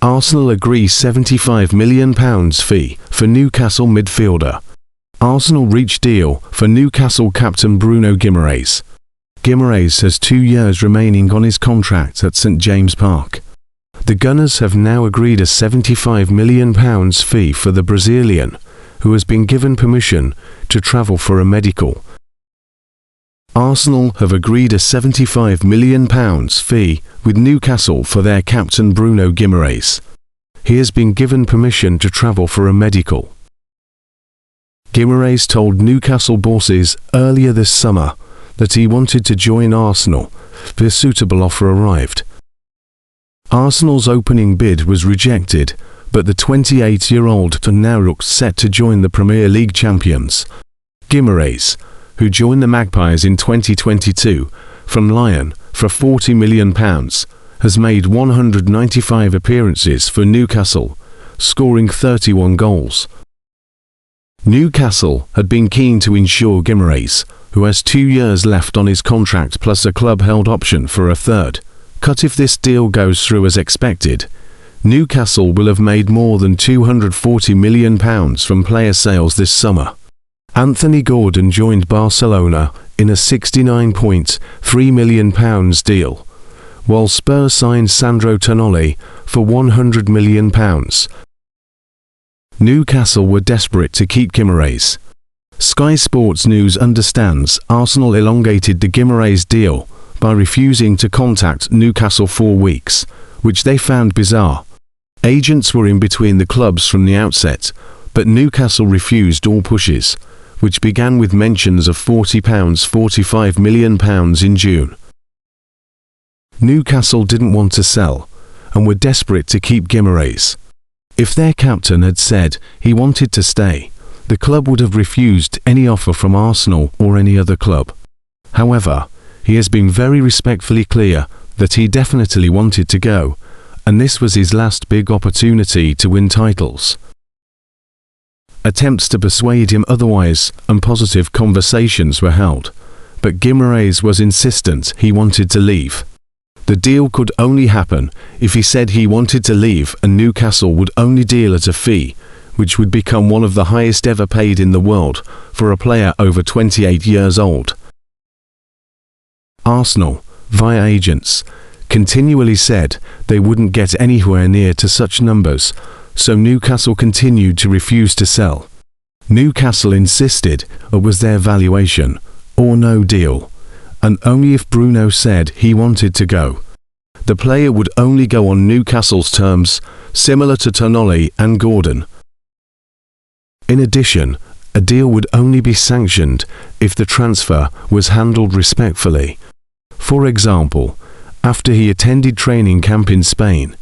Arsenal agree £75 million fee for Newcastle midfielder. Arsenal reach deal for Newcastle captain Bruno Guimaraes. Guimaraes has 2 years remaining on his contract at St James Park. The Gunners have now agreed a £75 million fee for the Brazilian, who has been given permission to travel for a medical. Arsenal have agreed a £75 million fee with Newcastle for their captain Bruno Guimaraes. He has been given permission to travel for a medical. Guimaraes told Newcastle bosses earlier this summer that he wanted to join Arsenal if a suitable offer arrived. Arsenal's opening bid was rejected, but the 28-year-old now looks set to join the Premier League champions. Guimaraes, who joined the Magpies in 2022 from Lyon for £40 million, has made 195 appearances for Newcastle, scoring 31 goals. Newcastle had been keen to ensure Guimaraes, who has 2 years left on his contract plus a club-held option for a third, cut if this deal goes through as expected. Newcastle will have made more than £240 million from player sales this summer. Anthony Gordon joined Barcelona in a £69.3 million deal, while Spurs signed Sandro Tonali for £100 million. Newcastle were desperate to keep Guimaraes. Sky Sports News understands Arsenal elongated the Guimaraes deal by refusing to contact Newcastle 4 weeks, which they found bizarre. Agents were in between the clubs from the outset, but Newcastle refused all pushes, which began with mentions of £45 million in June. Newcastle didn't want to sell, and were desperate to keep Guimaraes. If their captain had said he wanted to stay, the club would have refused any offer from Arsenal or any other club. However, he has been very respectfully clear that he definitely wanted to go, and this was his last big opportunity to win titles. Attempts to persuade him otherwise and positive conversations were held, but Guimaraes was insistent he wanted to leave. The deal could only happen if he said he wanted to leave, and Newcastle would only deal at a fee which would become one of the highest ever paid in the world for a player over 28 years old. Arsenal, via agents, continually said they wouldn't get anywhere near to such numbers, so Newcastle continued to refuse to sell. Newcastle insisted it was their valuation, or no deal, and only if Bruno said he wanted to go. The player would only go on Newcastle's terms, similar to Tonali and Gordon. In addition, a deal would only be sanctioned if the transfer was handled respectfully. For example, after he attended training camp in Spain,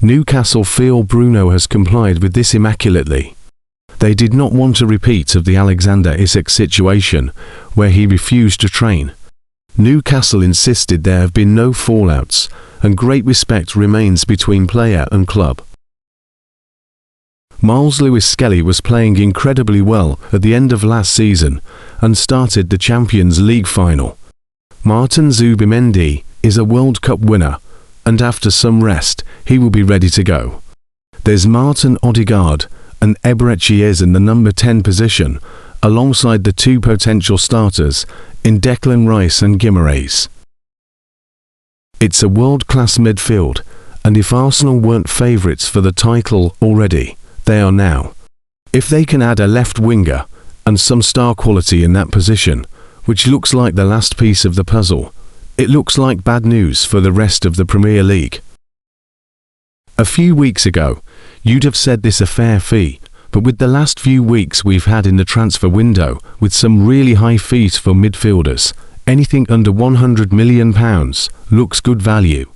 Newcastle feel Bruno has complied with this immaculately. They did not want a repeat of the Alexander Isak situation, where he refused to train. Newcastle insisted there have been no fallouts, and great respect remains between player and club. Miles Lewis-Skelly was playing incredibly well at the end of last season and started the Champions League final. Martin Zubimendi is a World Cup winner, and after some rest, he will be ready to go. There's Martinodegaard and Eberechi in the number 10 position, alongside the 2 potential starters in Declan Rice and Guimaraes. It's a world-class midfield, and if Arsenal weren't favourites for the title already, they are now. If they can add a left winger and some star quality in that position, which looks like the last piece of the puzzle, it looks like bad news for the rest of the Premier League. A few weeks ago, you'd have said this a fair fee, but with the last few weeks we've had in the transfer window, with some really high fees for midfielders, anything under £100 million looks good value.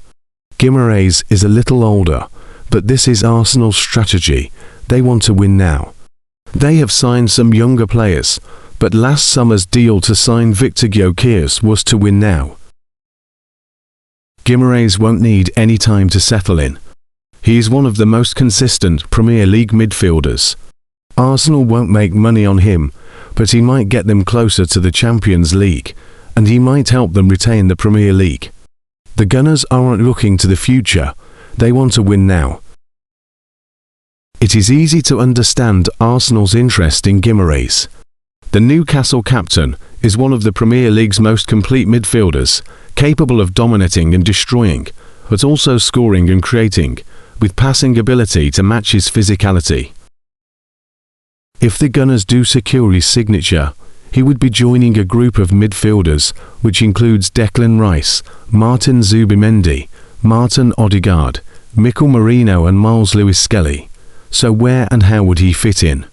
Guimaraes is a little older, but this is Arsenal's strategy. They want to win now. They have signed some younger players, but last summer's deal to sign Victor Gyökeres was to win now. Guimaraes won't need any time to settle in. He is one of the most consistent Premier League midfielders. Arsenal won't make money on him, but he might get them closer to the Champions League, and he might help them retain the Premier League. The Gunners aren't looking to the future, they want to win now. It is easy to understand Arsenal's interest in Guimaraes. The Newcastle captain is one of the Premier League's most complete midfielders, capable of dominating and destroying, but also scoring and creating, with passing ability to match his physicality. If the Gunners do secure his signature, he would be joining a group of midfielders which includes Declan Rice, Martin Zubimendi, Martinodegaard, Mikel Merino and Miles Lewis Skelly. So where and how would he fit in?